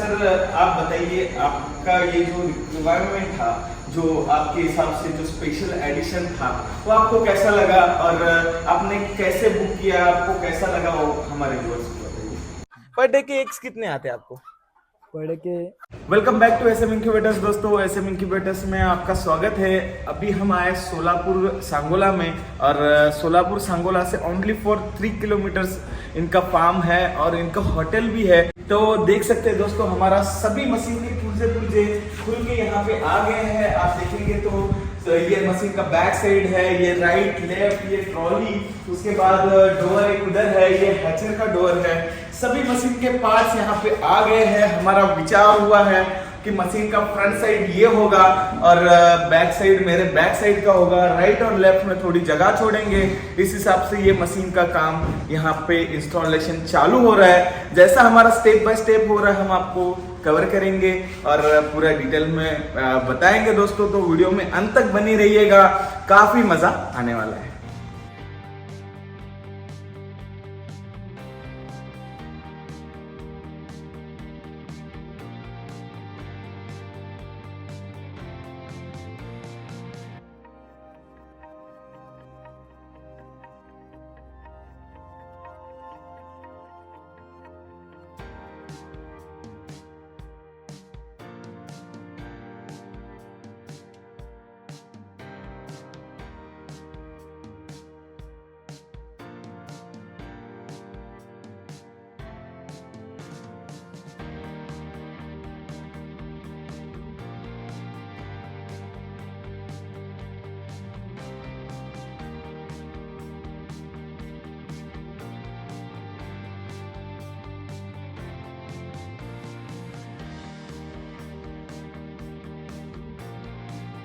Sir आप बताइए, आपका ये जो रिक्वायरमेंट था, जो आपके हिसाब से जो स्पेशल एडिशन था, वो आपको कैसा लगा और आपने कैसे बुक किया, आपको कैसा लगा, वो हमारे व्यूअर्स को बताइए। पर डे के एक्स कितने आते हैं आपको? पढ़ के welcome back to SM incubators. दोस्तों, एसएम इंक्यूबेटर्स में आपका स्वागत है। अभी हम आए सोलापुर सांगोला में, और सोलापुर सांगोला से ओनली फॉर 3 किलोमीटर्स इनका फार्म है और इनका होटल भी है। तो देख सकते हैं दोस्तों, हमारा सभी मशीन के पुर्जे खुल के यहाँ पे आ गए हैं। आप देखेंगे तो ये मशीन का बैक साइड है, ये राइट लेफ्ट, ये ट्रॉली, उसके बाद डोर एक उधर है, ये हैचर का डोर है। सभी मशीन के पार्ट्स यहाँ पे आ गए हैं। हमारा विचार हुआ है कि मशीन का फ्रंट साइड ये होगा और बैक साइड मेरे बैक साइड का होगा। राइट और लेफ्ट में थोड़ी जगह छोड़ेंगे। इस हिसाब से ये मशीन का काम यहाँ पे इंस्टॉलेशन चालू हो रहा है। जैसा हमारा स्टेप बाय स्टेप हो रहा है, हम आपको कवर करेंगे और पूरा डिटेल में बताएंगे दोस्तों। तो वीडियो में अंत तक बनी रहिएगा, काफी मजा आने वाला है।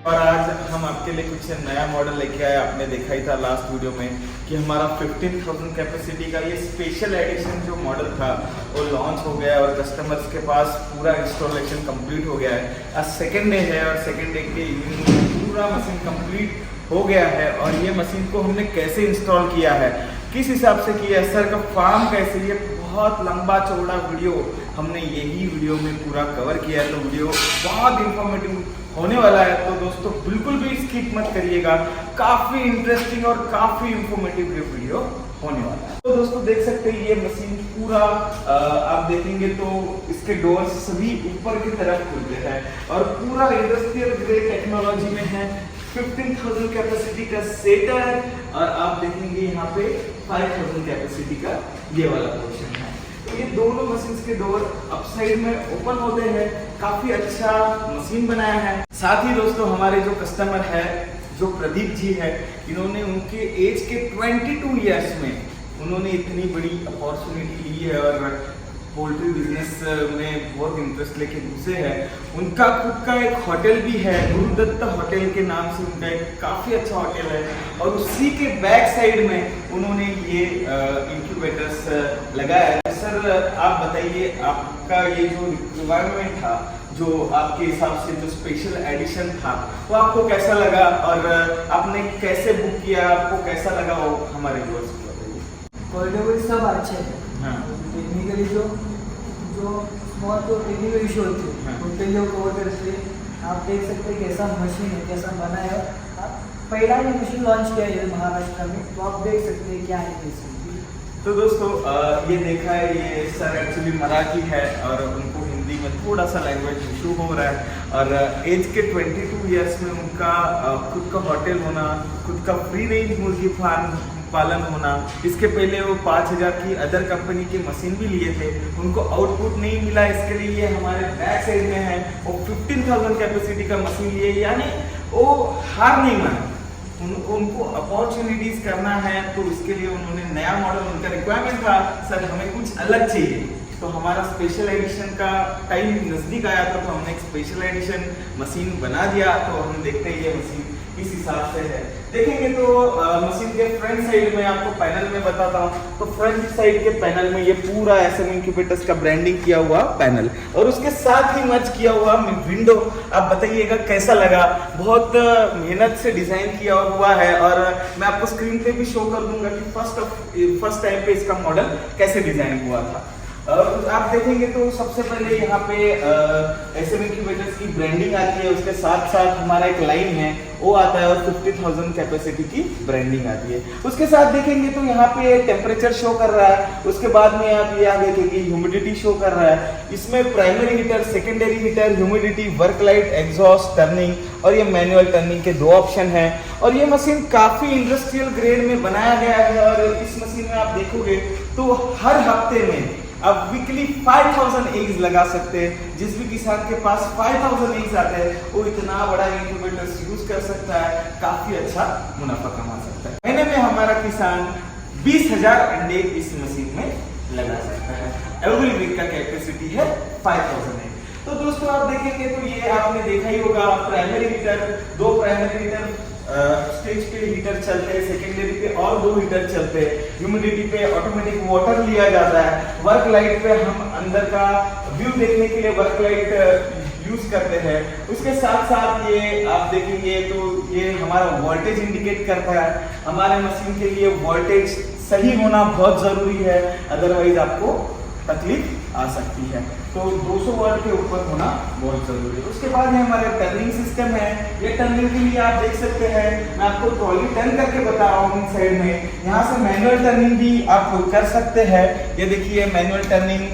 और आज हम आपके लिए कुछ नया मॉडल लेके आए। आपने देखा ही था लास्ट वीडियो में कि हमारा 15,000 कैपेसिटी का ये स्पेशल एडिशन जो मॉडल था वो लॉन्च हो गया है और कस्टमर्स के पास पूरा इंस्टॉलेशन कंप्लीट हो गया है। आज सेकेंड डे है और सेकेंड डे के इवनिंग में पूरा मशीन कंप्लीट हो गया है। और ये मशीन को हमने कैसे इंस्टॉल किया है, किस हिसाब से किया है, सर का फार्म कैसे, ये बहुत लंबा चौड़ा वीडियो हमने यही वीडियो में पूरा कवर किया है। तो वीडियो बहुत इंफॉर्मेटिव होने वाला है। तो दोस्तों बिल्कुल भी स्किप मत करिएगा, काफी इंटरेस्टिंग और काफी इंफॉर्मेटिव ये वीडियो होने वाला है। तो दोस्तों देख सकते हैं ये मशीन पूरा आप देखेंगे तो इसके डोर्स सभी ऊपर की तरफ खुलते हैं और पूरा इंडस्ट्रियल ग्रेड टेक्नोलॉजी में है। 15,000 कैपेसिटी का सेटर और आप देखेंगे यहाँ पे 5,000 कैपेसिटी का ये वाला पोर्शन है। तो ये दोनों मशीन के डोर अप साइड में ओपन होते हैं। काफी अच्छा मशीन बनाया है। साथ ही दोस्तों हमारे जो कस्टमर है, जो प्रदीप जी है, इन्होंने उनके एज के 22 ईयर्स में उन्होंने इतनी बड़ी अपॉर्चुनिटी ली है और पोल्ट्री बिजनेस में बहुत इंटरेस्ट लेके घुसे हैं। उनका खुद का एक होटल भी है, गुरुदत्त होटल के नाम से उनका एक काफ़ी अच्छा होटल है और उसी के बैक साइड में उन्होंने ये इंक्यूबेटर्स लगाया है। सर आप बताइए, आपका ये जो रिक्वायरमेंट था, जो आपके हिसाब से जो स्पेशल एडिशन था, वो आपको कैसा लगा और आपने कैसे बुक किया, आपको कैसा लगा, वो हमारे व्यूअर्स को बताइए। क्वालिटी सब अच्छे हैं। हाँ। टेक्निकली जो स्मॉल तो टेक्निकल इशू होती है उनके लिए कवर करते हैं। आप देख सकते हैं कैसा मशीन है, कैसा बना है। आप पहला ही मशीन लॉन्च किया है महाराष्ट्र में, तो आप देख सकते हैं क्या है कैसे। तो दोस्तों ये देखा है, ये सर एक्चुअली मराठी है और उनको हिंदी में थोड़ा सा लैंग्वेज इशू हो रहा है। और एज के 22 ईयर्स में उनका खुद का होटल होना, खुद का फ्री रेंज मुर्गी फार्म पालन होना, इसके पहले वो 5,000 की अदर कंपनी की मशीन भी लिए थे, उनको आउटपुट नहीं मिला। इसके लिए ये हमारे बैक साइड में है, वो 15,000 कैपेसिटी का मशीन लिए, यानी वो हार नहीं माने, उनको अपॉर्चुनिटीज करना है। तो इसके लिए उन्होंने नया मॉडल, उनका रिक्वायरमेंट था सर हमें कुछ अलग चाहिए। तो हमारा स्पेशल एडिशन का टाइम नज़दीक आया था, तो हमने एक स्पेशल एडिशन मशीन बना दिया। तो हम देखते हैं ये मशीन किस हिसाब से है। देखेंगे तो मशीन के फ्रंट साइड में आपको पैनल में बताता हूँ। तो फ्रंट साइड के पैनल में ये पूरा एसएम इंक्यूबेटर्स का ब्रांडिंग किया हुआ पैनल और उसके साथ ही मर्ज किया हुआ विंडो। आप बताइएगा कैसा लगा। बहुत मेहनत से डिजाइन किया हुआ है और मैं आपको स्क्रीन पे भी शो कर दूंगा कि फर्स्ट टाइम पे इसका मॉडल कैसे डिजाइन हुआ था। आप देखेंगे तो सबसे पहले यहाँ पे SM इंक्यूबेटर्स की ब्रांडिंग आती है, उसके साथ साथ हमारा एक लाइन है वो आता है और 50,000 कैपेसिटी की ब्रांडिंग आती है। उसके साथ देखेंगे तो यहाँ पे टेम्परेचर शो कर रहा है, उसके बाद में आप ये आगे देखेंगे ह्यूमिडिटी शो कर रहा है। इसमें primary heater, secondary heater, humidity, work light, exhaust, turning और ये मैनुअल टर्निंग के 2 ऑप्शन हैं। और ये मशीन काफ़ी इंडस्ट्रियल ग्रेड में बनाया गया है और इस मशीन में आप देखोगे तो हर हफ्ते में आप वीकली 5000 एग्स लगा सकते हैं। जिस भी किसान के पास 5000 एग्स आते हैं वो इतना बड़ा इंक्यूबेटर यूज कर सकता है, काफी अच्छा मुनाफा कमा सकता है। महीने में हमारा किसान 20,000 अंडे इस मशीन में लगा सकता है। एवरी वीक का कैपेसिटी है 5000 एग। तो दोस्तों आप देखेंगे तो ये आपने देखा ही होगा, primary heater, 2 primary heater stage पे हीटर चलते हैं, सेकेंडरी पे और 2 हीटर चलते हैं, ह्यूमिडिटी पे ऑटोमेटिक वाटर लिया जाता है, वर्क लाइट पे हम अंदर का व्यू देखने के लिए वर्क लाइट यूज करते हैं। उसके साथ साथ ये आप देखेंगे तो ये हमारा वोल्टेज इंडिकेट करता है। हमारे मशीन के लिए वोल्टेज सही होना बहुत जरूरी है, अदरवाइज आपको तकलीफ आ सकती है। तो 200 वाट के ऊपर होना बहुत जरूरी है। उसके बाद ये हमारा टर्निंग सिस्टम है। ये टर्निंग के लिए आप देख सकते हैं, मैं आपको ट्रॉली टर्न करके बता रहा हूँ। इन साइड में यहाँ से मैनुअल टर्निंग भी आप कर सकते हैं। ये देखिए मैनुअल टर्निंग,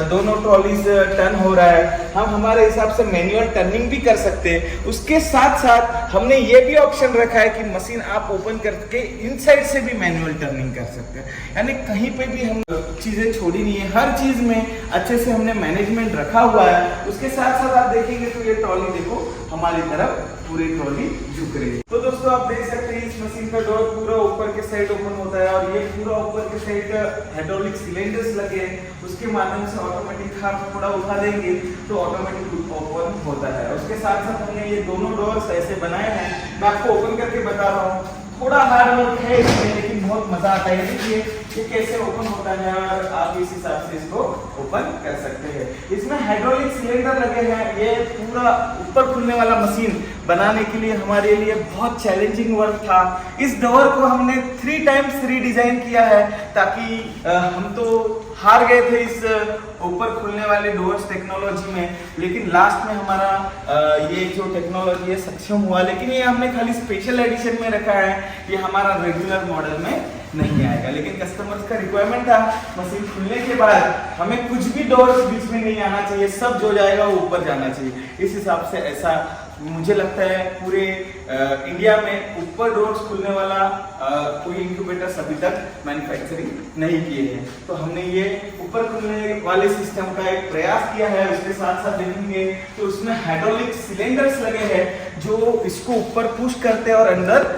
दोनों ट्रॉलीज टर्न हो रहा है। हम हमारे हिसाब से मैनुअल टर्निंग भी कर सकते हैं। उसके साथ साथ हमने ये भी ऑप्शन रखा है कि मशीन आप ओपन करके इनसाइड से भी मैनुअल टर्निंग कर सकते हैं। यानी कहीं पे भी हम चीजें छोड़ी नहीं है, हर चीज में अच्छे से हमने मैनेजमेंट रखा हुआ है। उसके साथ साथ आप देखेंगे तो ये ट्रॉली देखो हमारी तरफ पूरी ट्रॉली झुक रही है। तो दोस्तों आप देख सकते हैं इस मशीन का डोर पूरा ऊपर के साइड ओपन होता है और ये पूरा ऊपर के साइड हाइड्रोलिक सिलेंडर्स लगे हैं, उसके माध्यम से ऑटोमेटिक आप थोड़ा उठा देंगे तो ऑटोमेटिक ओपन होता है। उसके साथ साथ हमने ये दोनों डोर्स ऐसे बनाए हैं, मैं आपको ओपन करके बता रहा हूँ। थोड़ा हार्ड वर्क है इसमें लेकिन बहुत मजा आता है। देखिए ये कैसे ओपन होता है और आप इस हिसाब से इसको ओपन कर सकते हैं। इसमें हाइड्रोलिक सिलेंडर लगे हैं। ये पूरा ऊपर खुलने वाला मशीन बनाने के लिए हमारे लिए बहुत चैलेंजिंग वर्क था। इस डोर को हमने 3 टाइम्स रीडिजाइन किया है ताकि हम तो हार गए थे इस ऊपर खुलने वाले डोर्स टेक्नोलॉजी में, लेकिन लास्ट में हमारा ये जो टेक्नोलॉजी है सक्षम हुआ। लेकिन ये हमने खाली स्पेशल एडिशन में रखा है, ये हमारा रेगुलर मॉडल में नहीं आएगा। लेकिन कस्टमर्स का रिक्वायरमेंट था मशीन खुलने के बाद हमें कुछ भी डोर्स बीच में नहीं आना चाहिए, सब जो जाएगा वो ऊपर जाना चाहिए। इस हिसाब से ऐसा मुझे लगता है पूरे इंडिया में ऊपर डोर्स खुलने वाला कोई इंक्यूबेटर्स अभी तक मैन्युफैक्चरिंग नहीं किए हैं। तो हमने ये ऊपर खुलने वाले सिस्टम का एक प्रयास किया है। उसके साथ साथ देखेंगे तो उसमें हाइड्रोलिक सिलेंडर्स लगे हैं जो इसको ऊपर पुश करते हैं और अंदर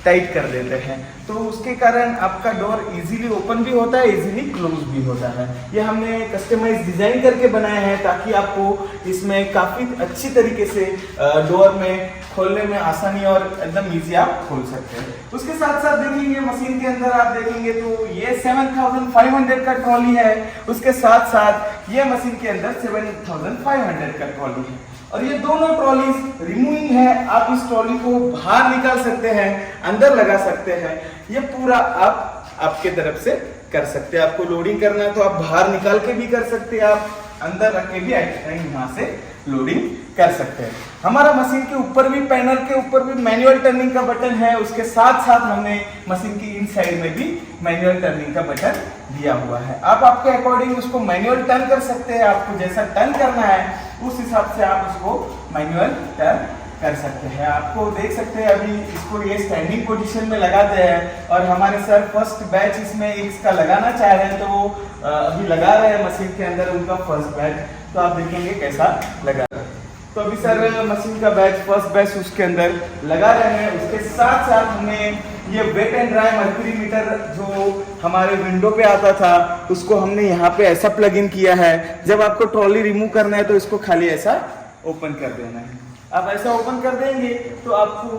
टाइट कर देते हैं। तो उसके कारण आपका डोर इजीली ओपन भी होता है, इजीली क्लोज भी होता है। ये हमने कस्टमाइज डिजाइन करके बनाया है ताकि आपको इसमें काफी अच्छी तरीके से डोर में खोलने में आसानी और एकदम इजी आप खोल सकते हैं। उसके साथ साथ देखेंगे मशीन के अंदर आप देखेंगे तो ये 7500 का ट्रॉली है। उसके साथ साथ ये मशीन के अंदर 7500 का ट्रॉली है और ये दोनों ट्रॉलीज रिमूविंग है। आप इस ट्रॉली को बाहर निकाल सकते हैं, अंदर लगा सकते हैं। ये पूरा आप आपके तरफ से कर सकते हैं। आपको लोडिंग करना है तो आप बाहर निकाल के भी कर सकते हैं, आप अंदर रख के भी वहां से लोडिंग कर सकते हैं। हमारा मशीन के ऊपर भी, पैनल के ऊपर भी मैनुअल टर्निंग का बटन है। उसके साथ साथ हमने मशीन की इन साइड में भी मैनुअल टर्निंग का बटन दिया हुआ है। आप आपके अकॉर्डिंग उसको मैनुअल टर्न कर सकते हैं। आपको जैसा टर्न करना है उस हिसाब से आप उसको मैनुअल टर्न कर सकते हैं। आपको देख सकते हैं अभी इसको ये स्टैंडिंग पोजीशन में लगाते हैं और हमारे सर फर्स्ट बैच इसमें इसका लगाना चाह रहे हैं तो वो अभी लगा रहे हैं मशीन के अंदर उनका फर्स्ट बैच। तो आप देखेंगे कैसा लगा। तो अभी सर मशीन का बैच फर्स्ट बैच उसके अंदर लगा रहे हैं। उसके साथ साथ हमने ये wet and dry mercury meter जो हमारे विंडो पे आता था उसको हमने यहाँ पे ऐसा प्लग इन किया है। जब आपको ट्रॉली रिमूव करना है तो इसको खाली ऐसा ओपन कर देना है। आप ऐसा ओपन कर देंगे तो आपको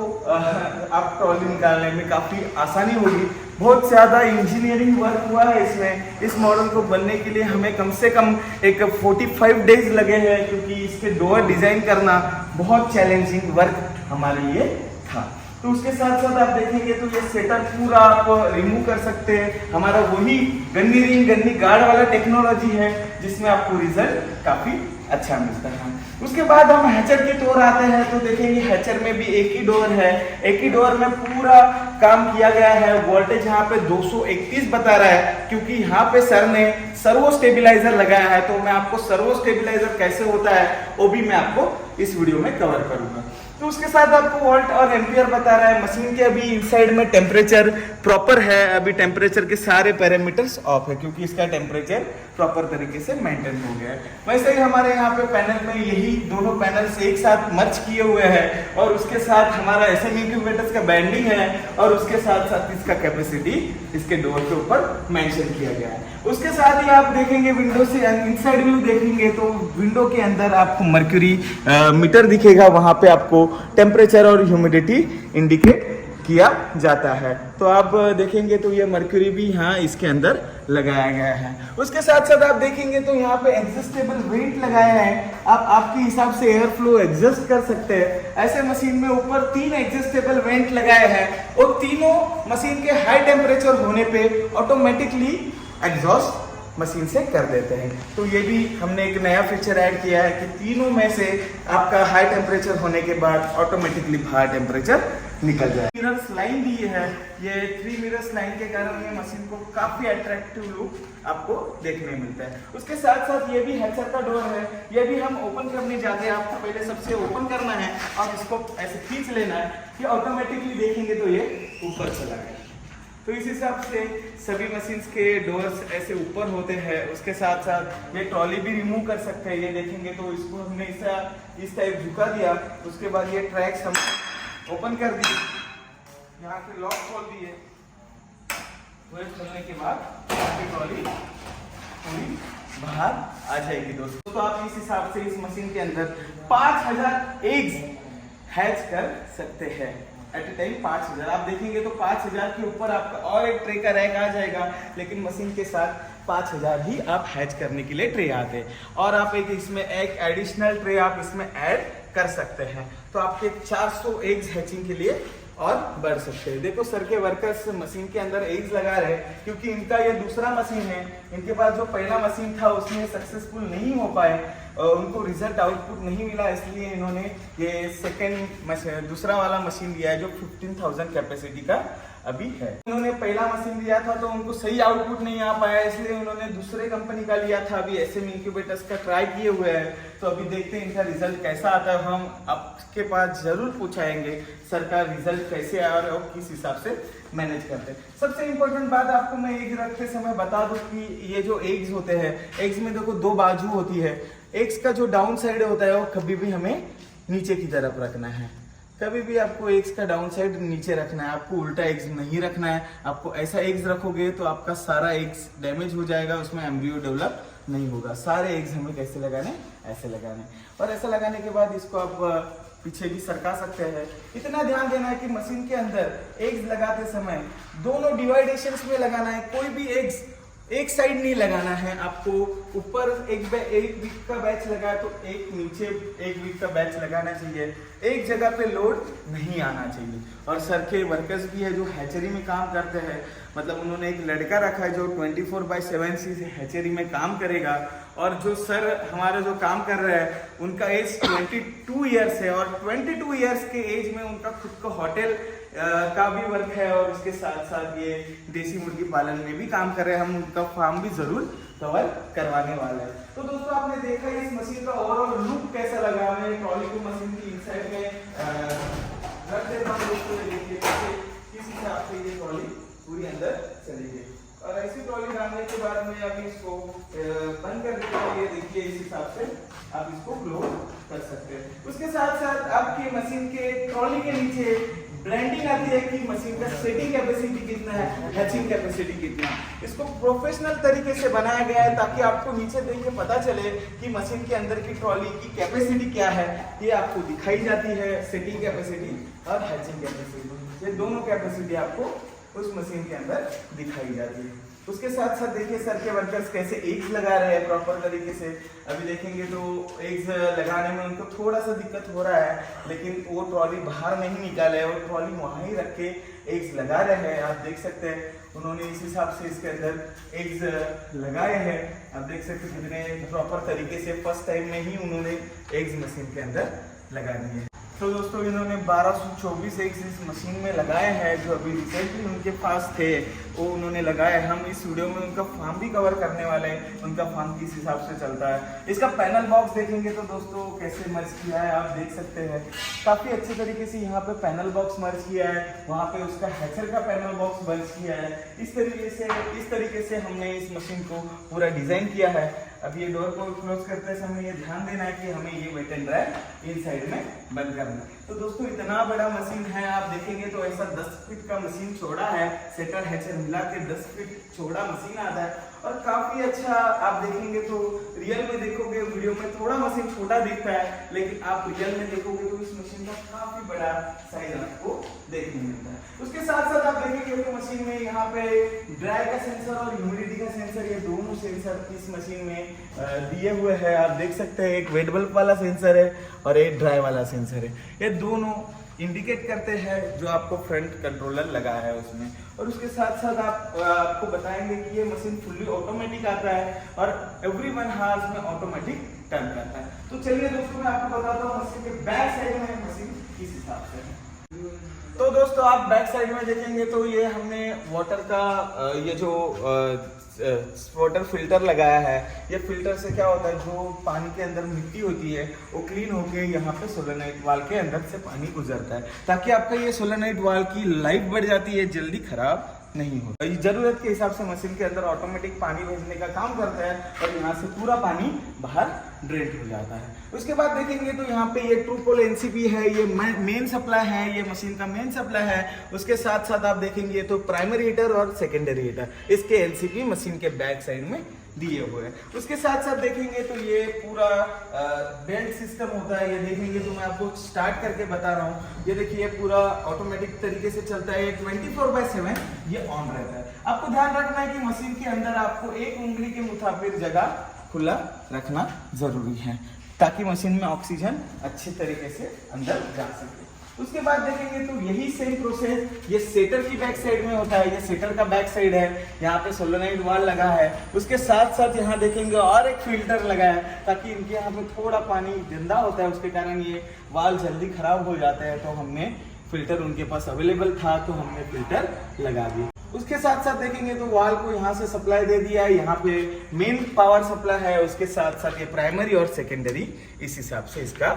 आप ट्रॉली निकालने में काफ़ी आसानी होगी। बहुत ज़्यादा इंजीनियरिंग वर्क हुआ है इसमें। इस मॉडल को बनने के लिए हमें कम से कम एक 45 डेज लगे हैं क्योंकि इसके डोर डिज़ाइन करना बहुत चैलेंजिंग वर्क हमारे लिए था। तो उसके साथ साथ आप देखेंगे तो ये सेटअप पूरा आप रिमूव कर सकते हैं। हमारा वही गन्नी रिंग गन्नी गार्ड वाला टेक्नोलॉजी है जिसमें आपको रिजल्ट काफी अच्छा मिलता है। उसके बाद हम हैचर की ओर आते हैं तो देखेंगे हैचर में भी एक ही डोर है। एक ही डोर में पूरा काम किया गया है। वोल्टेज यहाँ पे 231 बता रहा है क्योंकि यहाँ पे सर ने सर्वो स्टेबिलाईजर लगाया है। तो मैं आपको सर्वो स्टेबिलाईजर कैसे होता है वो भी मैं आपको इस वीडियो में कवर करूंगा। तो उसके साथ आपको वोल्ट और एम्पियर बता रहा है। मशीन के अभी इनसाइड में टेम्परेचर प्रॉपर है। अभी टेम्परेचर के सारे पैरामीटर्स ऑफ है क्योंकि इसका टेम्परेचर प्रॉपर तरीके से मेंटेन हो गया है। वैसे ही हमारे यहाँ पे पैनल में यही दोनों पैनल्स एक साथ मर्ज किए हुए हैं और उसके साथ हमारा SM इंक्यूबेटर्स का बैंडिंग है और उसके साथ साथ इसका कैपेसिटी इसके डोर के ऊपर मेंशन किया गया है। उसके साथ ही आप देखेंगे विंडो से इनसाइड व्यू देखेंगे तो विंडो के अंदर आपको मर्क्यूरी मीटर दिखेगा। वहां पे आपको टेम्परेचर और ह्यूमिडिटी इंडिकेट किया जाता है। तो आप देखेंगे तो ये मर्क्यूरी भी यहाँ इसके अंदर लगाया गया है। उसके साथ साथ आप देखेंगे तो यहाँ पे एडजस्टेबल वेंट लगाया है। आप आपके हिसाब से एयर फ्लो एडजस्ट कर सकते हैं। ऐसे मशीन में ऊपर 3 एडजस्टेबल वेंट लगाए हैं और तीनों मशीन के हाई टेम्परेचर होने पे ऑटोमेटिकली एग्जॉस्ट मशीन से कर देते हैं। तो ये भी हमने एक नया फीचर ऐड किया है कि तीनों में से आपका हाई टेम्परेचर होने के बाद ऑटोमेटिकली बाहर टेम्परेचर निकल जाए। मिरर्स लाइन दी है। ये 3 मिरर्स लाइन के कारण ये मशीन को काफी अट्रैक्टिव लुक आपको देखने मिलता है। उसके साथ साथ ये भी हैचर का डोर है। ये भी हम ओपन करने जाते हैं। आपको पहले सबसे ओपन करना है और इसको ऐसे खींच लेना है। ये ऑटोमेटिकली देखेंगे तो ये ऊपर चला गया। तो इस हिसाब से सभी मशीन्स के डोर्स ऐसे ऊपर होते हैं। उसके साथ साथ ये ट्रॉली भी रिमूव कर सकते हैं। ये देखेंगे तो इसको हमने इस टाइप झुका दिया। उसके बाद ये ट्रैक्स हम ओपन कर दिए। यहाँ के लॉक खोल दिए। खोलने के बाद आपकी ट्रॉली पूरी बाहर आ जाएगी। दोस्तों तो आप इस हिसाब से इस मशीन के अंदर 5000 एग्स हैच कर सकते हैं। At a time 5000। आप देखेंगे तो 5000 के ऊपर आपका और एक ट्रे का रैक आ जाएगा, लेकिन मशीन के साथ 5000 ही आप हैच करने के लिए ट्रे आते हैं। और आप एक इसमें एक एडिशनल ट्रे आप इसमें ऐड कर सकते हैं। तो आपके 400 एग्स हैचिंग के लिए और बढ़ सकते हैं। देखो सर के वर्कर्स मशीन के अंदर एग्स लगा रहे हैं क्योंकि इनका ये दूसरा मशीन है। इनके पास जो पहला मशीन था उसमें सक्सेसफुल नहीं हो पाए, उनको रिजल्ट आउटपुट नहीं मिला, इसलिए इन्होंने ये दूसरा वाला मशीन लिया है जो 15,000 कैपेसिटी का अभी है। इन्होंने पहला मशीन लिया था तो उनको सही आउटपुट नहीं आ पाया, इसलिए उन्होंने दूसरे कंपनी का लिया था। अभी SM इंक्यूबेटर्स का ट्राई किए हुए हैं। तो अभी देखते हैं इनका रिजल्ट कैसा आता है। हम आपके पास जरूर पूछाएंगे सर का रिजल्ट कैसे आया और किस हिसाब से मैनेज करते हैं। सबसे इंपॉर्टेंट बात आपको मैं एग रखते समय बता दूं कि ये जो एग्स होते हैं, एग्स में देखो 2 बाजू होती है। एग्स का जो डाउन साइड होता है वो कभी भी हमें नीचे की तरफ रखना है। कभी भी आपको एग्स का डाउन साइड नीचे रखना है। आपको उल्टा एग्स नहीं रखना है। आपको ऐसा एग्स रखोगे तो आपका सारा एग्स डैमेज हो जाएगा, उसमें एम्ब्रियो डेवलप नहीं होगा। सारे एग्स हमें कैसे लगाने, ऐसे लगाने। और ऐसा लगाने के बाद इसको आप पीछे भी सरका सकते हैं। इतना ध्यान देना है कि मशीन के अंदर एग्स लगाते समय दोनों डिवाइडेशंस में लगाना है। कोई भी एग्स एक साइड नहीं लगाना है। आपको ऊपर एक वीक का बैच लगा तो एक नीचे एक वीक का बैच लगाना चाहिए। एक जगह पे लोड नहीं आना चाहिए। और सर के वर्कर्स भी है जो हैचरी में काम करते हैं, मतलब उन्होंने एक लड़का रखा है जो 24/7 से हैचरी में काम करेगा। और जो सर हमारे जो काम कर रहे हैं उनका एज 22 ईयर्स है और 22 ईयर्स के एज में उनका खुद का होटल का भी वर्क है और उसके साथ साथ ये देसी मुर्गी पालन में भी काम कर रहे हैं। हम उनका फार्म भी जरूर कवर करवाने वाले हैं। तो दोस्तों आपने देखा इस मशीन का ओवरऑल लुक कैसा लगा। मैं ट्रॉली को मशीन की इनसाइड में रख देता हूं। दोस्तों देखिए किस हिसाब से ये ट्रॉली पूरी अंदर चली गई। और ऐसी ट्रॉली डालने के बाद में अभी इसको बंद कर देता हूं। ये देखिए इस हिसाब से आप इसको क्लोज कर सकते हैं। उसके साथ साथ आपकी मशीन के ट्रॉली के नीचे ब्रांडिंग आती है कि मशीन का सेटिंग कैपेसिटी कितना है, हैचिंग कैपेसिटी कितना है। इसको प्रोफेशनल तरीके से बनाया गया है ताकि आपको नीचे देख के पता चले कि मशीन के अंदर की ट्रॉली की कैपेसिटी क्या है। ये आपको दिखाई जाती है, सेटिंग कैपेसिटी और हैचिंग कैपेसिटी। ये दोनों कैपेसिटी आपको उस मशीन के अंदर दिखाई जाती है। उसके साथ साथ देखिए सर के वर्कर्स कैसे एग्स लगा रहे हैं प्रॉपर तरीके से। अभी देखेंगे तो एग्स लगाने में उनको थोड़ा सा दिक्कत हो रहा है, लेकिन वो ट्रॉली बाहर नहीं निकाले, वो ट्रॉली वहाँ ही रख के एग्स लगा रहे हैं। आप देख सकते हैं उन्होंने इस हिसाब से इसके अंदर एग्स लगाए हैं। आप देख सकते हैं कितने प्रॉपर तरीके से फर्स्ट टाइम में ही उन्होंने एग्स मशीन के अंदर लगा दिए। तो दोस्तों इन्होंने 1224 एग्स इस मशीन में लगाए हैं, जो अभी रिसेंटली उनके पास थे वो उन्होंने लगाए। हम इस वीडियो में उनका फार्म भी कवर करने वाले हैं, उनका फार्म किस हिसाब से चलता है। इसका पैनल बॉक्स देखेंगे तो दोस्तों कैसे मर्ज किया है आप देख सकते हैं। काफ़ी अच्छे तरीके से यहाँ पे पैनल बॉक्स मर्ज किया है, वहाँ पे उसका हैचर का पैनल बॉक्स मर्ज किया है। इस तरीके से हमने इस मशीन को पूरा डिज़ाइन किया है। अब ये डोर को क्लोज करते समय ये ध्यान देना है कि हमें ये wet and dry inside में बंद करना है। तो दोस्तों इतना बड़ा मशीन है, आप देखेंगे तो ऐसा 10 फीट का मशीन चौड़ा है, सेटर हैचर मिला के 10 फीट चौड़ा मशीन आता है और काफी अच्छा। आप देखेंगे तो रियल में देखोगे, वीडियो में थोड़ा मशीन छोटा दिखता है, लेकिन आप रियल में देखोगे तो इस मशीन का काफी बड़ा साइज आपको देखने मिलता है। उसके साथ साथ आप देखेंगे तो मशीन में यहाँ पे ड्राई का सेंसर और ह्यूमिडिटी का सेंसर, ये दोनों सेंसर इस मशीन में दिए हुए हैं। आप देख सकते हैं एक वेट बल्ब वाला सेंसर है और एक ड्राई वाला सेंसर है। ये दोनों इंडिकेट करते हैं जो आपको फ्रंट कंट्रोलर लगा है उसमें। और उसके साथ साथ आपको बताएंगे कि ये मशीन फुल्ली ऑटोमेटिक आता है और एवरी 1 हार्स में ऑटोमेटिक टर्न करता है। तो चलिए दोस्तों मैं आपको बताता हूँ मशीन के बैक साइड में मशीन किस हिसाब से है। तो दोस्तों आप बैक साइड में देखेंगे तो ये हमने वाटर का ये जो वाटर फिल्टर लगाया है। ये फिल्टर से क्या होता है, जो पानी के अंदर मिट्टी होती है वो क्लीन होके यहाँ पे सोलेनोइड वाल के अंदर से पानी गुजरता है, ताकि आपका ये सोलेनोइड वाल की लाइफ बढ़ जाती है, जल्दी खराब नहीं होता। जरूरत के हिसाब से मशीन के अंदर ऑटोमेटिक पानी भेजने का काम करता है और यहाँ से पूरा पानी बाहर ड्रेन हो जाता है। उसके बाद देखेंगे तो यहाँ पे ये ट्रू पोल एनसीपी है, ये मेन सप्लाई है, ये मशीन का मेन सप्लाई है। उसके साथ साथ आप देखेंगे तो प्राइमरी हीटर और सेकेंडरी हीटर इसके एनसीपी मशीन के बैक साइड में दिए हुए हैं। उसके साथ साथ देखेंगे तो ये पूरा बेल्ट सिस्टम होता है। ये देखेंगे तो मैं आपको स्टार्ट करके बता रहा हूँ। ये देखिए ये पूरा ऑटोमेटिक तरीके से चलता है, 24/7 ये ऑन रहता है। आपको ध्यान रखना है कि मशीन के अंदर आपको एक उंगली के मुताबिक जगह खुला रखना जरूरी है, ताकि मशीन में ऑक्सीजन अच्छे तरीके से अंदर जा सके। उसके बाद देखेंगे तो यही सेम प्रोसेस ये सेटर की बैक साइड में होता है। ये सेटर का बैक साइड है, यहाँ पे सोलेनोइड वाल लगा है। उसके साथ साथ यहाँ देखेंगे और एक फिल्टर लगा है, ताकि इनके यहाँ पे थोड़ा पानी गंदा होता है, उसके कारण ये वाल जल्दी खराब हो जाता है। तो हमने फिल्टर उनके पास अवेलेबल था तो हमने फिल्टर लगा दिया। उसके साथ साथ देखेंगे तो वाल को यहाँ से सप्लाई दे दिया है, यहाँ पे मेन पावर सप्लाई है। उसके साथ साथ ये प्राइमरी और सेकेंडरी इस हिसाब से इसका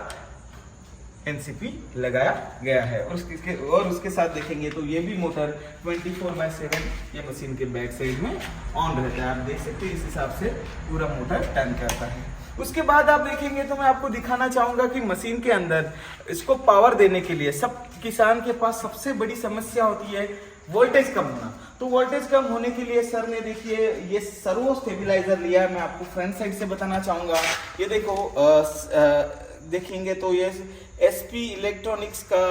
एनसीपी लगाया गया है। और उसके साथ देखेंगे तो ये भी मोटर 24/7 ये मशीन के बैक साइड में ऑन रहता है। आप देख सकते हैं इस हिसाब से पूरा मोटर टर्न करता है। उसके बाद आप देखेंगे तो मैं आपको दिखाना चाहूंगा कि मशीन के अंदर इसको पावर देने के लिए सब किसान के पास सबसे बड़ी समस्या होती है वोल्टेज कम होना। तो वोल्टेज कम होने के लिए सर ने देखिए ये सर्वो स्टेबलाइजर लिया है। मैं आपको फ्रंट साइड से बताना चाहूंगा। ये देखो देखेंगे तो ये एसपी इलेक्ट्रॉनिक्स का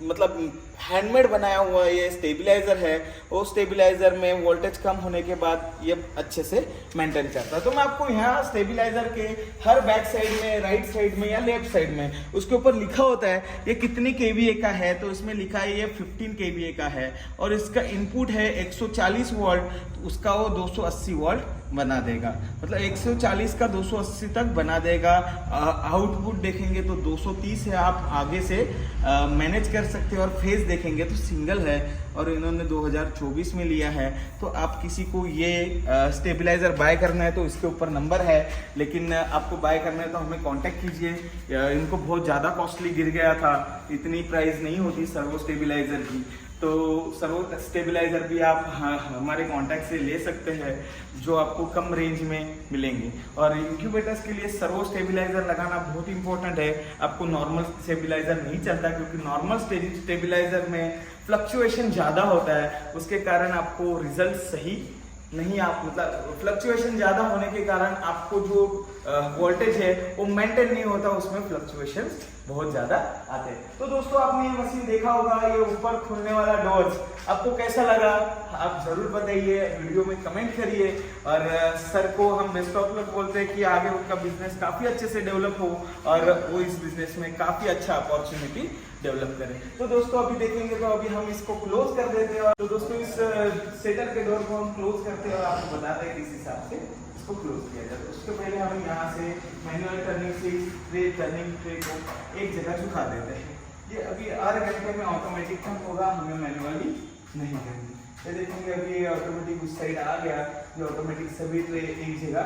मतलब हैंडमेड बनाया हुआ ये स्टेबलाइजर है। वो स्टेबलाइजर में वोल्टेज कम होने के बाद ये अच्छे से मेंटेन करता है। तो मैं आपको यहाँ स्टेबलाइजर के हर बैक साइड में, राइट साइड में या लेफ्ट साइड में उसके ऊपर लिखा होता है ये कितने kVA का है। तो इसमें लिखा है ये 15 kVA का है और इसका इनपुट है 140 वोल्ट, उसका वो 280 वोल्ट बना देगा। मतलब 140 का 280 तक बना देगा। आउटपुट देखेंगे तो 230 है, आप आगे से मैनेज कर सकते हैं। और फेज देखेंगे तो सिंगल है और इन्होंने 2024 में लिया है। तो आप किसी को ये स्टेबलाइजर बाय करना है तो इसके ऊपर नंबर है, लेकिन आपको बाय करना है तो हमें कांटेक्ट कीजिए। इनको बहुत ज़्यादा कॉस्टली गिर गया था, इतनी प्राइस नहीं होती सर्वो स्टेबलाइजर की। तो सर्वो स्टेबलाइजर भी आप हमारे कांटेक्ट से ले सकते हैं, जो आपको कम रेंज में मिलेंगे। और इंक्यूबेटर्स के लिए सर्वो स्टेबलाइजर लगाना बहुत इंपॉर्टेंट है। आपको नॉर्मल स्टेबलाइजर नहीं चलता, क्योंकि नॉर्मल स्टेबलाइजर में फ्लक्चुएशन ज़्यादा होता है, उसके कारण आपको रिजल्ट सही नहीं, आप मतलब फ्लक्चुएशन ज़्यादा होने के कारण आपको जो वोल्टेज है वो मेंटेन नहीं होता, उसमें फ्लक्चुएशंस बहुत ज़्यादा आते हैं। तो दोस्तों आपने ये मशीन देखा होगा, ये ऊपर खुलने वाला डोर्स आपको कैसा लगा आप ज़रूर बताइए, वीडियो में कमेंट करिए। और सर को हम बेस्ट ऑफ लक बोलते हैं कि आगे उनका बिजनेस काफ़ी अच्छे से डेवलप हो और वो इस बिजनेस में काफ़ी अच्छा अपॉर्चुनिटी डेवलप करें। तो दोस्तों अभी देखेंगे तो अभी हम इसको क्लोज कर देते हैं। तो दोस्तों इस सेटर के डोर को हम क्लोज करते हैं और आपको बताते हैं किस हिसाब से इसको क्लोज किया जाए। उसके पहले हम यहाँ से मैनुअल टर्निंग से टर्निंग ट्रे को एक जगह झुका देते हैं। ये अभी आधे घंटे में ऑटोमेटिक कम होगा, हमें मैनुअली नहीं करनी। ये देखेंगे अभी ये ऑटोमेटिक उस साइड आ गया, ये ऑटोमेटिक सभी ट्रे एक जगह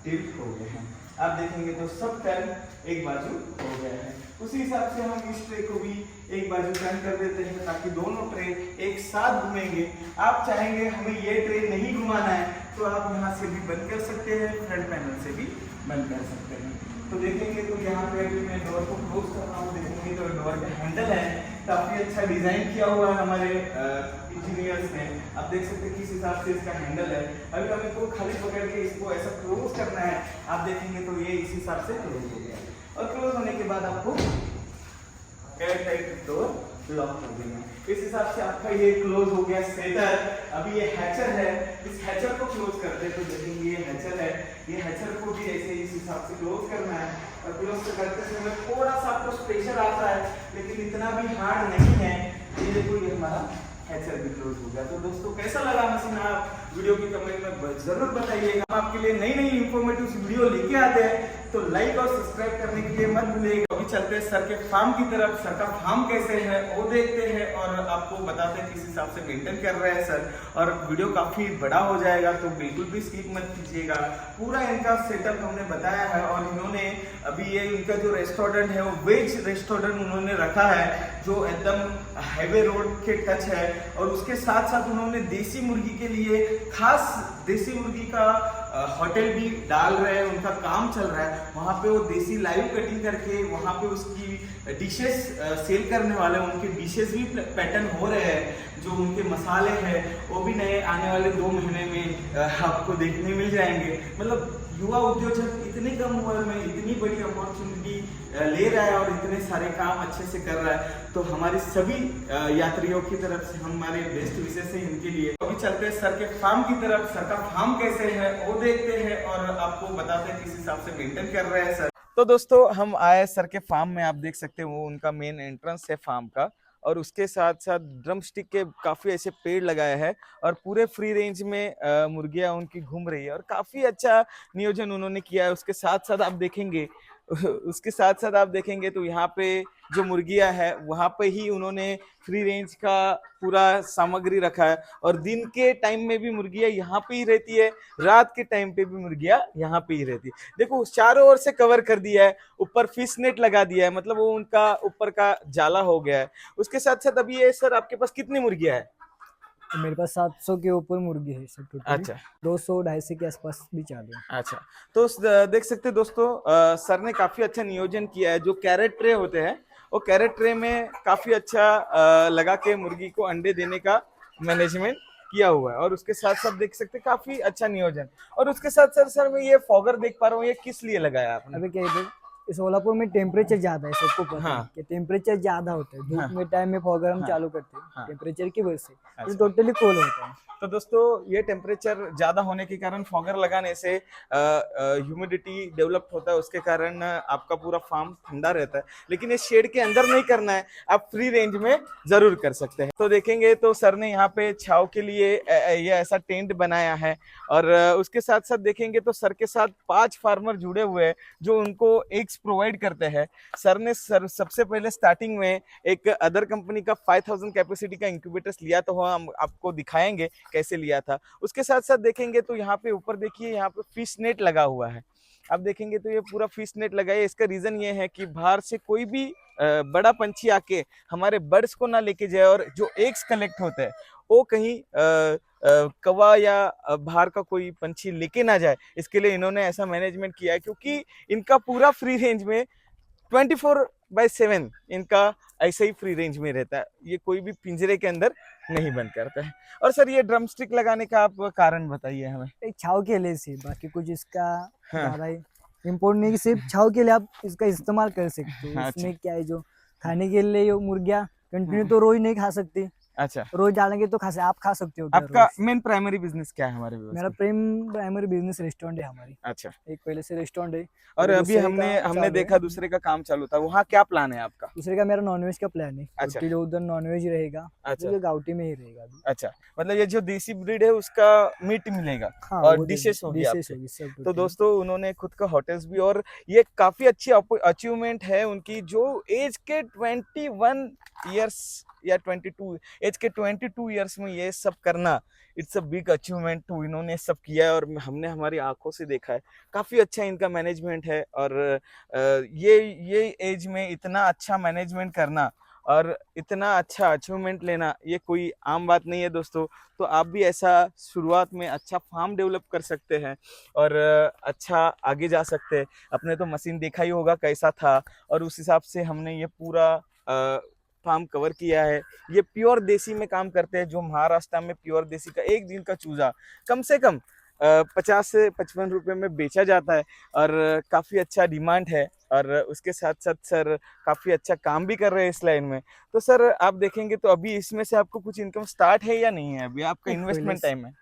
टिल्ट हो गए हैं। आप देखेंगे तो सब टर्न एक बाजू हो गया है। उसी हिसाब से हम इस ट्रे को भी एक बाजू टर्न कर देते हैं ताकि दोनों ट्रे एक साथ घूमेंगे। आप चाहेंगे हमें ये ट्रे नहीं घुमाना है तो आप यहाँ से भी बंद कर सकते हैं, फ्रंट पैनल से भी बंद कर सकते हैं। तो देखेंगे तो यहाँ पे अभी मैं डोर को क्लोज कर रहा हूँ, देखेंगे तो डोर का हैंडल है काफ़ी अच्छा डिज़ाइन किया हुआ है हमारे इंजीनियर्स ने। आप देख सकते हैं किस हिसाब से इसका हैंडल है। अभी हमें को खाली पकड़ के इसको ऐसा क्लोज करना है, आप देखेंगे तो ये इस हिसाब से क्लोज हो गया। और क्लोज होने के बाद आपको एयर टाइट डोर लॉक कर देना। इस हिसाब से आपका ये क्लोज हो गया सेटर। अभी ये हैचर है, इस हैचर को क्लोज करते हैं तो देखेंगे ये हैचर है, ये हैचर को भी ऐसे इस हिसाब से क्लोज करना है। और क्लोज करते समय थोड़ा सा आपको प्रेशर आता है लेकिन इतना भी हार्ड नहीं है। ये देखो ये हमारा हैचर भी क्लोज हो गया। तो दोस्तों कैसा लगा मशीन आप वीडियो की कमेंट में जरूर बताइएगा। हम आपके लिए नई नई इंफॉर्मेटिव वीडियो लेके आते हैं तो लाइक और सब्सक्राइब करने के लिए मत भूलिएगा। अभी चलते हैं सर के फार्म की तरफ, सर का फार्म कैसे है वो देखते हैं और आपको बताते हैं किस हिसाब से मेंटेन कर रहे हैं सर। और वीडियो काफ़ी बड़ा हो जाएगा तो बिल्कुल भी स्किप मत कीजिएगा। पूरा इनका सेटअप हमने बताया है और इन्होंने अभी ये इनका जो रेस्टोरेंट है वो वेज रेस्टोरेंट उन्होंने रखा है जो एकदम हाईवे रोड के टच है। और उसके साथ साथ उन्होंने देसी मुर्गी के लिए खास देसी मुर्गी का होटल भी डाल रहे हैं, उनका काम चल रहा है। वहाँ पे वो देसी लाइव कटिंग करके वहाँ पे उसकी डिशेस सेल करने वाले, उनके डिशेस भी पैटर्न हो रहे हैं। जो उनके मसाले हैं वो भी नए आने वाले 2 महीने में आपको देखने मिल जाएंगे। मतलब युवा उद्योजक इतनी कम उम्र में इतनी बड़ी अपॉर्चुनिटी ले रहा है और इतने सारे काम अच्छे से कर रहा है तो हमारी सभी यात्रियों की तरफ से हमारे बेस्ट विशेष है इनके लिए। अभी चलते हैं सर के फार्म की तरफ, सर का फार्म कैसे है वो देखते हैं और आपको बताते हैं किस हिसाब से मेंटेन कर रहे हैं सर। तो दोस्तों हम आए सर के फार्म में, आप देख सकते हैं वो उनका मेन एंट्रेंस है फार्म का। और उसके साथ साथ ड्रम स्टिक के काफ़ी ऐसे पेड़ लगाए हैं और पूरे फ्री रेंज में मुर्गियाँ उनकी घूम रही है और काफ़ी अच्छा नियोजन उन्होंने किया है। उसके साथ साथ आप देखेंगे तो यहाँ पे जो मुर्गियाँ है वहाँ पे ही उन्होंने फ्री रेंज का पूरा सामग्री रखा है। और दिन के टाइम में भी मुर्गियाँ यहाँ पे ही रहती है, रात के टाइम पे भी मुर्गियाँ यहाँ पे ही रहती है। देखो चारों ओर से कवर कर दिया है, ऊपर फिश नेट लगा दिया है, मतलब वो उनका ऊपर का जाला हो गया है। उसके साथ साथ अभी ये सर आपके पास कितनी मुर्गियाँ है? तो मेरे पास 700 के ऊपर मुर्गी है सर टोटल। अच्छा, 200-250 के आसपास भी चालू है। अच्छा। तो देख सकते हैं दोस्तों सर ने काफी अच्छा नियोजन किया है। जो कैरेट ट्रे होते हैं वो कैरेट ट्रे में काफी अच्छा लगा के मुर्गी को अंडे देने का मैनेजमेंट किया हुआ है। और उसके साथ साथ देख सकते हैं काफी अच्छा नियोजन। और उसके साथ साथ सर मैं ये फॉगर देख पा रहा हूँ, ये किस लिए लगाया आपने? अभी क्या है, इस सोलापुर में टेम्परेचर ज्यादा है, सबको पता हाँ। है कि टेम्परेचर ज्यादा होता है। धूप हाँ। में टाइम में फॉगर हम हाँ। चालू करते हैं हाँ। टेम्परेचर की वजह से, अच्छा। तो टोटली कोल होता है। तो दोस्तों ये टेम्परेचर ज़्यादा होने के कारण फॉगर लगाने से ह्यूमिडिटी डेवलप होता है, उसके कारण आपका पूरा फार्म ठंडा रहता है। लेकिन ये शेड के अंदर नहीं करना है, आप फ्री रेंज में ज़रूर कर सकते हैं। तो देखेंगे तो सर ने यहाँ पे छाव के लिए ये ऐसा टेंट बनाया है। और उसके साथ साथ देखेंगे तो सर के साथ 5 फार्मर जुड़े हुए हैं जो उनको एग्स प्रोवाइड करते हैं। सर ने सबसे पहले स्टार्टिंग में एक अदर कंपनी का 5000 कैपेसिटी का इंक्यूबेटर्स लिया, तो हम आपको दिखाएंगे कैसे लिया था। उसके साथ साथ देखेंगे तो यहाँ पे ऊपर देखिए, यहाँ पे फिश नेट लगा हुआ है। आप देखेंगे तो ये पूरा फिश नेट लगा है। इसका रीजन ये है कि बाहर से कोई भी बड़ा पंछी आके हमारे बर्ड्स को ना लेके जाए और जो एग्स कलेक्ट होते हैं वो कहीं कौवा या बाहर का कोई पंछी लेके ना जाए, इसके लिए इन्होंने ऐसा मैनेजमेंट किया है। क्योंकि इनका पूरा फ्री रेंज में 24/7 इनका ऐसे ही फ्री रेंज में रहता है, ये कोई भी पिंजरे के अंदर नहीं बंद करता है। और सर ये ड्रम स्टिक लगाने का आप कारण बताइए हमें। एक छाव के लिए से, बाकी कुछ इसका हाँ। ज्यादा ही इम्पोर्ट नहीं कि सिर्फ छाव के लिए आप इसका इस्तेमाल कर सकते हो। अच्छा। इसमें क्या है, जो खाने के लिए ये मुर्गियाँ कंटिन्यू तो रोज नहीं खा सकती, अच्छा, रोज डालेंगे तो आप खा सकते हो क्या आपका रोज? मेन प्राइमरी बिजनेस क्या है हमारे मेरा व्यवस्था? प्राइमरी बिजनेस रेस्टोरेंट है हमारी। अच्छा। एक पहले से रेस्टोरेंट है और और अभी दूसरे हमने का हमने चालू है। देखा दूसरे का काम चालू था, वहाँ क्या प्लान है आपका? दूसरे का मेरा नॉनवेज का प्लान है, अच्छा। टोटली उधर नॉनवेज रहेगा, अच्छा। मतलब ये गाउटी में ही रहेगा अभी। अच्छा, मतलब ये जो देसी ब्रीड है उसका मीट मिलेगा हाँ और वो डिशेस होगी डिशेस आपके। होगी सब तो टोटली। दोस्तों उन्होंने खुद का होटल्स भी, और ये काफी अच्छी अचीवमेंट है उनकी, जो एज के 21 इयर्स या 22 एज के 22 इयर्स में ये सब करना, इट्स अ बिग अचीवमेंट। तो इन्होंने सब किया है और हमने हमारी आंखों से देखा है, काफी अच्छा इनका मैनेजमेंट है। और ये एज में इतना अच्छा मैनेजमेंट करना और इतना अच्छा अचीवमेंट लेना, ये कोई आम बात नहीं है दोस्तों। तो आप भी ऐसा शुरुआत में अच्छा फार्म डेवलप कर सकते हैं और अच्छा आगे जा सकते हैं। अपने तो मशीन देखा ही होगा कैसा था, और उस हिसाब से हमने ये पूरा फार्म कवर किया है। ये प्योर देसी में काम करते हैं, जो महाराष्ट्र में प्योर देसी का एक दिन का चूजा कम से कम 50 से 55 रुपए में बेचा जाता है, और काफ़ी अच्छा डिमांड है। और उसके साथ साथ सर काफ़ी अच्छा काम भी कर रहे हैं इस लाइन में। तो सर आप देखेंगे तो अभी इसमें से आपको कुछ इनकम स्टार्ट है या नहीं है? अभी आपका नहीं, पहले इन्वेस्टमेंट टाइम है।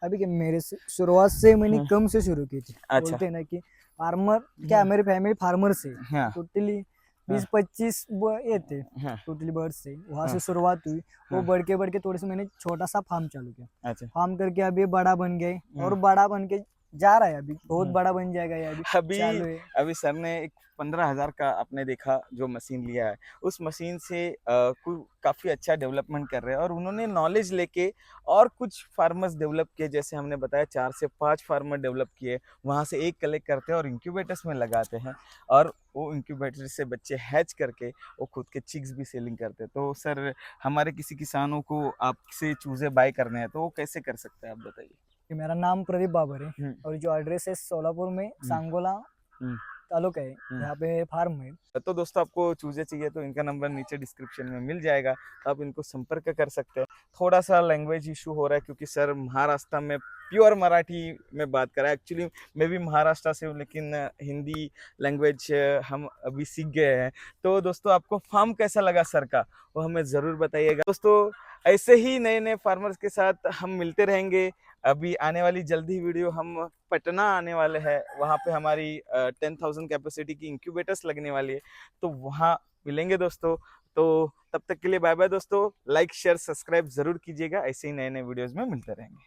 अभी क्या, मेरे से शुरुआत से मैंने हाँ। कम से शुरू की थी। अच्छा। बोलते हैं ना कि फार्मर क्या, मेरी फैमिली फार्मर से हाँ। टोटली हाँ। 20-25 ये थे हाँ। टोटली बर्ड से, वहाँ हाँ। से शुरुआत हुई। वो हाँ। बढ़ के थोड़े से मैंने छोटा सा फार्म चालू किया, अच्छा। फार्म करके अभी ये बड़ा बन गए हाँ। और बड़ा बन के जा रहा है, अभी बहुत बड़ा बन जाएगा ये, अभी अभी चालू है। अभी सर ने एक 15,000 का आपने देखा जो मशीन लिया है, उस मशीन से काफ़ी अच्छा डेवलपमेंट कर रहे हैं। और उन्होंने नॉलेज लेके और कुछ फार्मर्स डेवलप किए, जैसे हमने बताया 4 से 5 फार्मर डेवलप किए, वहाँ से एक कलेक्ट करते हैं और इंक्यूबेटर्स में लगाते हैं, और वो इंक्यूबेटर से बच्चे हैच करके वो खुद के चिक्स भी सेलिंग करते हैं। तो सर हमारे किसी किसानों को आपसे चूज़े बाय करने हैं तो वो कैसे कर सकते हैं, आप बताइए? कि मेरा नाम प्रदीप बाबर है हम्म। और जो एड्रेस है सोलापुर में सांगोला हम्म। तालुका है, हम्म। यहाँ पे फार्म है। तो दोस्तों आपको चूजे चाहिए तो इनका नंबर नीचे डिस्क्रिप्शन में मिल जाएगा, आप इनको संपर्क कर सकते हैं। थोड़ा सा लैंग्वेज इशू हो रहा है क्योंकि सर महाराष्ट्र में प्योर मराठी में बात कर रहा है। एक्चुअली मैं भी महाराष्ट्र से हूँ, लेकिन हिंदी लैंग्वेज हम अभी सीख गए हैं। तो दोस्तों आपको फार्म कैसा लगा सर का, वो हमें ज़रूर बताइएगा। दोस्तों ऐसे ही नए नए फार्मर्स के साथ हम मिलते रहेंगे। अभी आने वाली जल्दी वीडियो हम पटना आने वाले हैं, वहाँ पे हमारी 10,000 कैपेसिटी की इंक्यूबेटर्स लगने वाली है, तो वहाँ मिलेंगे दोस्तों। तो तब तक के लिए बाय बाय दोस्तों, लाइक शेयर सब्सक्राइब जरूर कीजिएगा, ऐसे ही नए नए वीडियोस में मिलते रहेंगे।